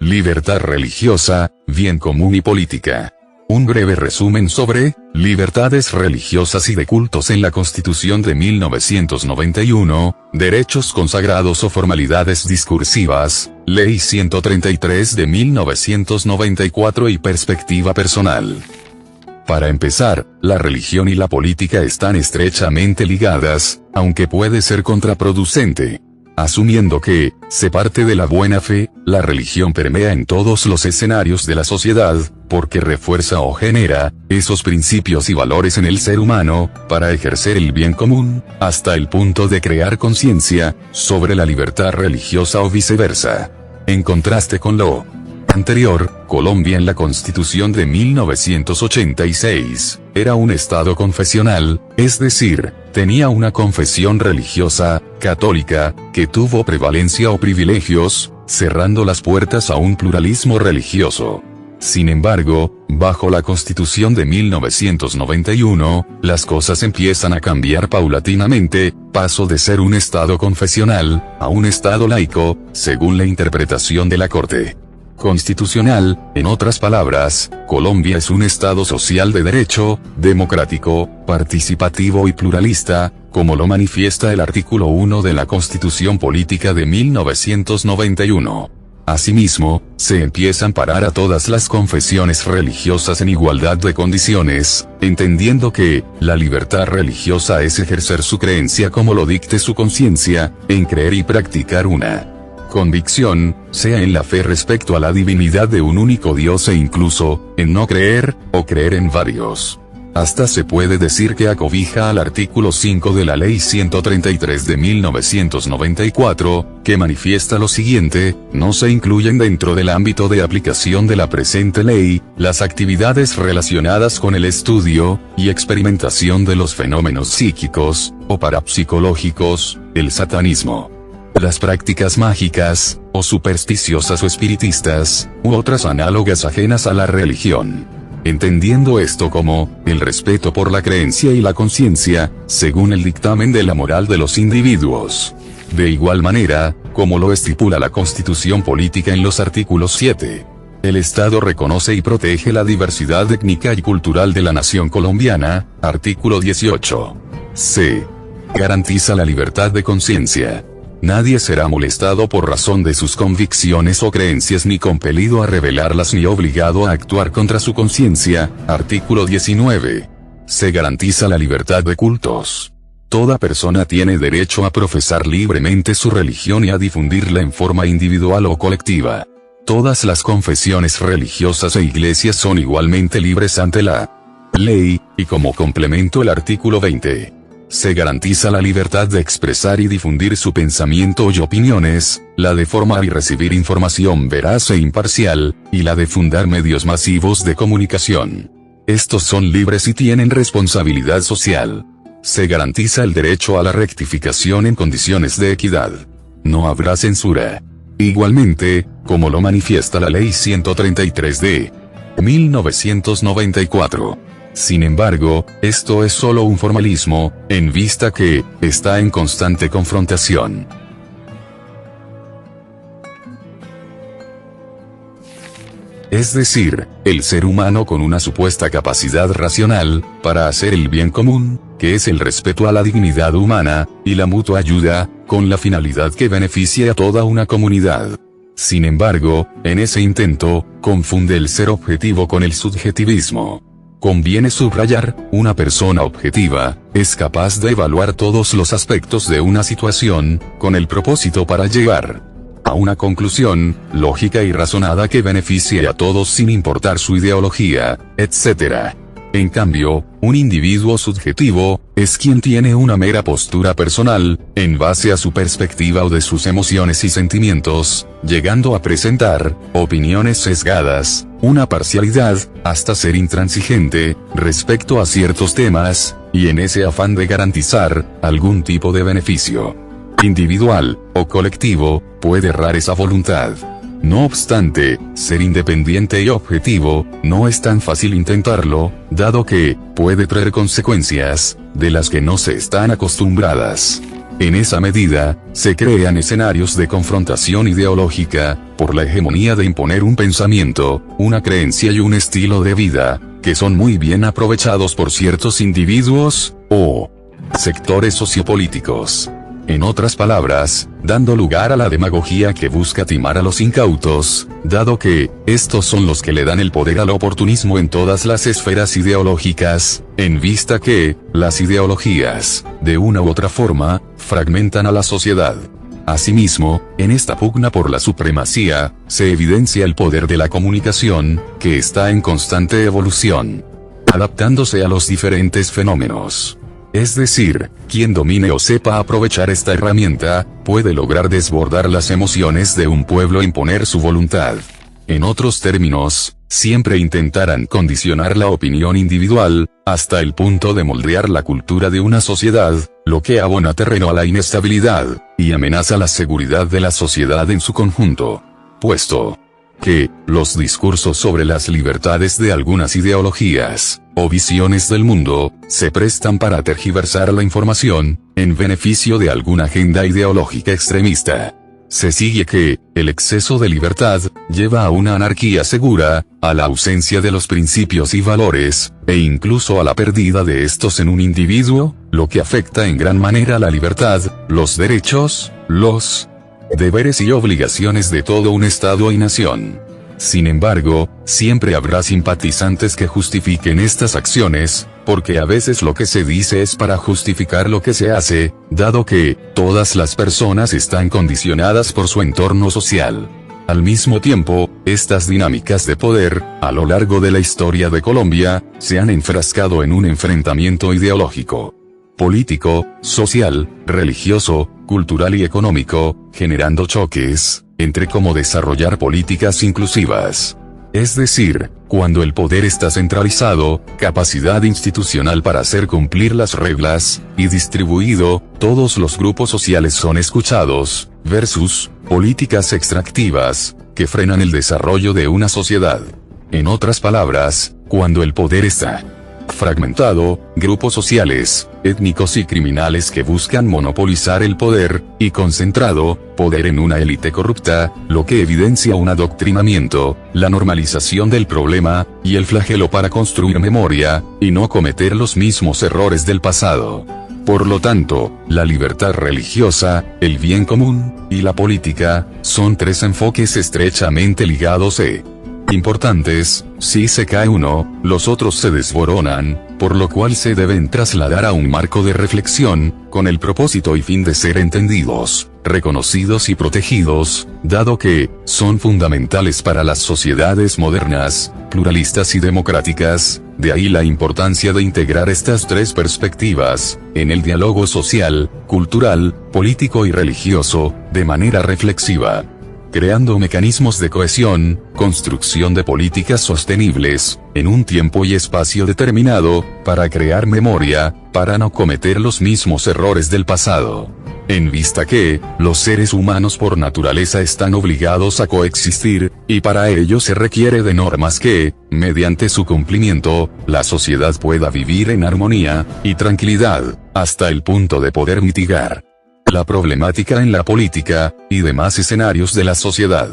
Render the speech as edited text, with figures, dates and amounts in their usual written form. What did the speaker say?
libertad religiosa, bien común y política. Un breve resumen sobre libertades religiosas y de cultos en la Constitución de 1991, derechos consagrados o formalidades discursivas, Ley 133 de 1994 y perspectiva personal. Para empezar, la religión y la política están estrechamente ligadas, aunque puede ser contraproducente. Asumiendo que, se parte de la buena fe, la religión permea en todos los escenarios de la sociedad, porque refuerza o genera, esos principios y valores en el ser humano, para ejercer el bien común, hasta el punto de crear conciencia, sobre la libertad religiosa o viceversa. En contraste con lo anterior, Colombia en la Constitución de 1986, era un estado confesional, es decir, tenía una confesión religiosa, católica, que tuvo prevalencia o privilegios, cerrando las puertas a un pluralismo religioso. Sin embargo, bajo la Constitución de 1991, las cosas empiezan a cambiar paulatinamente, paso de ser un estado confesional, a un estado laico, según la interpretación de la Corte Constitucional. En otras palabras, Colombia es un estado social de derecho, democrático, participativo y pluralista, como lo manifiesta el artículo 1 de la Constitución Política de 1991. Asimismo, se empieza a amparar a todas las confesiones religiosas en igualdad de condiciones, entendiendo que la libertad religiosa es ejercer su creencia como lo dicte su conciencia, en creer y practicar una convicción, sea en la fe respecto a la divinidad de un único Dios e incluso, en no creer, o creer en varios. Hasta se puede decir que acobija al artículo 5 de la Ley 133 de 1994, que manifiesta lo siguiente: no se incluyen dentro del ámbito de aplicación de la presente ley, las actividades relacionadas con el estudio y experimentación de los fenómenos psíquicos, o parapsicológicos, el satanismo, las prácticas mágicas, o supersticiosas o espiritistas, u otras análogas ajenas a la religión. Entendiendo esto como, el respeto por la creencia y la conciencia, según el dictamen de la moral de los individuos. De igual manera, como lo estipula la Constitución Política en los artículos 7. El Estado reconoce y protege la diversidad étnica y cultural de la nación colombiana, artículo 18. C. Garantiza la libertad de conciencia. Nadie será molestado por razón de sus convicciones o creencias ni compelido a revelarlas ni obligado a actuar contra su conciencia, artículo 19. Se garantiza la libertad de cultos. Toda persona tiene derecho a profesar libremente su religión y a difundirla en forma individual o colectiva. Todas las confesiones religiosas e iglesias son igualmente libres ante la ley, y como complemento el artículo 20. Se garantiza la libertad de expresar y difundir su pensamiento y opiniones, la de formar y recibir información veraz e imparcial, y la de fundar medios masivos de comunicación. Estos son libres y tienen responsabilidad social. Se garantiza el derecho a la rectificación en condiciones de equidad. No habrá censura. Igualmente, como lo manifiesta la Ley 133 de 1994. Sin embargo, esto es solo un formalismo, en vista que, está en constante confrontación. Es decir, el ser humano con una supuesta capacidad racional, para hacer el bien común, que es el respeto a la dignidad humana, y la mutua ayuda, con la finalidad que beneficie a toda una comunidad. Sin embargo, en ese intento, confunde el ser objetivo con el subjetivismo. Conviene subrayar, una persona objetiva, es capaz de evaluar todos los aspectos de una situación, con el propósito para llegar a una conclusión, lógica y razonada que beneficie a todos sin importar su ideología, etc. En cambio, un individuo subjetivo, es quien tiene una mera postura personal, en base a su perspectiva o de sus emociones y sentimientos, llegando a presentar opiniones sesgadas, una parcialidad, hasta ser intransigente, respecto a ciertos temas, y en ese afán de garantizar algún tipo de beneficio individual o colectivo, puede errar esa voluntad. No obstante, ser independiente y objetivo, no es tan fácil intentarlo, dado que puede traer consecuencias de las que no se están acostumbradas. En esa medida, se crean escenarios de confrontación ideológica, por la hegemonía de imponer un pensamiento, una creencia y un estilo de vida, que son muy bien aprovechados por ciertos individuos, o sectores sociopolíticos. En otras palabras, dando lugar a la demagogia que busca timar a los incautos, dado que, estos son los que le dan el poder al oportunismo en todas las esferas ideológicas, en vista que, las ideologías, de una u otra forma, fragmentan a la sociedad. Asimismo, en esta pugna por la supremacía, se evidencia el poder de la comunicación, que está en constante evolución, adaptándose a los diferentes fenómenos. Es decir, quien domine o sepa aprovechar esta herramienta, puede lograr desbordar las emociones de un pueblo e imponer su voluntad. En otros términos, siempre intentarán condicionar la opinión individual, hasta el punto de moldear la cultura de una sociedad, lo que abona terreno a la inestabilidad, y amenaza la seguridad de la sociedad en su conjunto. Puesto que, los discursos sobre las libertades de algunas ideologías, o visiones del mundo, se prestan para tergiversar la información, en beneficio de alguna agenda ideológica extremista. Se sigue que, el exceso de libertad, lleva a una anarquía segura, a la ausencia de los principios y valores, e incluso a la pérdida de estos en un individuo, lo que afecta en gran manera la libertad, los derechos, los deberes y obligaciones de todo un Estado y nación. Sin embargo, siempre habrá simpatizantes que justifiquen estas acciones, porque a veces lo que se dice es para justificar lo que se hace, dado que, todas las personas están condicionadas por su entorno social. Al mismo tiempo, estas dinámicas de poder, a lo largo de la historia de Colombia, se han enfrascado en un enfrentamiento ideológico, político, social, religioso, cultural y económico, generando choques entre cómo desarrollar políticas inclusivas. Es decir, cuando el poder está centralizado, capacidad institucional para hacer cumplir las reglas, y distribuido, todos los grupos sociales son escuchados, versus políticas extractivas, que frenan el desarrollo de una sociedad. En otras palabras, cuando el poder está fragmentado, grupos sociales, étnicos y criminales que buscan monopolizar el poder, y concentrado, poder en una élite corrupta, lo que evidencia un adoctrinamiento, la normalización del problema, y el flagelo para construir memoria, y no cometer los mismos errores del pasado. Por lo tanto, la libertad religiosa, el bien común, y la política, son tres enfoques estrechamente ligados e importantes. Si se cae uno, los otros se desboronan, por lo cual se deben trasladar a un marco de reflexión, con el propósito y fin de ser entendidos, reconocidos y protegidos, dado que son fundamentales para las sociedades modernas, pluralistas y democráticas. De ahí la importancia de integrar estas tres perspectivas, en el diálogo social, cultural, político y religioso, de manera reflexiva, creando mecanismos de cohesión, construcción de políticas sostenibles, en un tiempo y espacio determinado, para crear memoria, para no cometer los mismos errores del pasado. En vista que, los seres humanos por naturaleza están obligados a coexistir, y para ello se requiere de normas que, mediante su cumplimiento, la sociedad pueda vivir en armonía y tranquilidad, hasta el punto de poder mitigar la problemática en la política, y demás escenarios de la sociedad.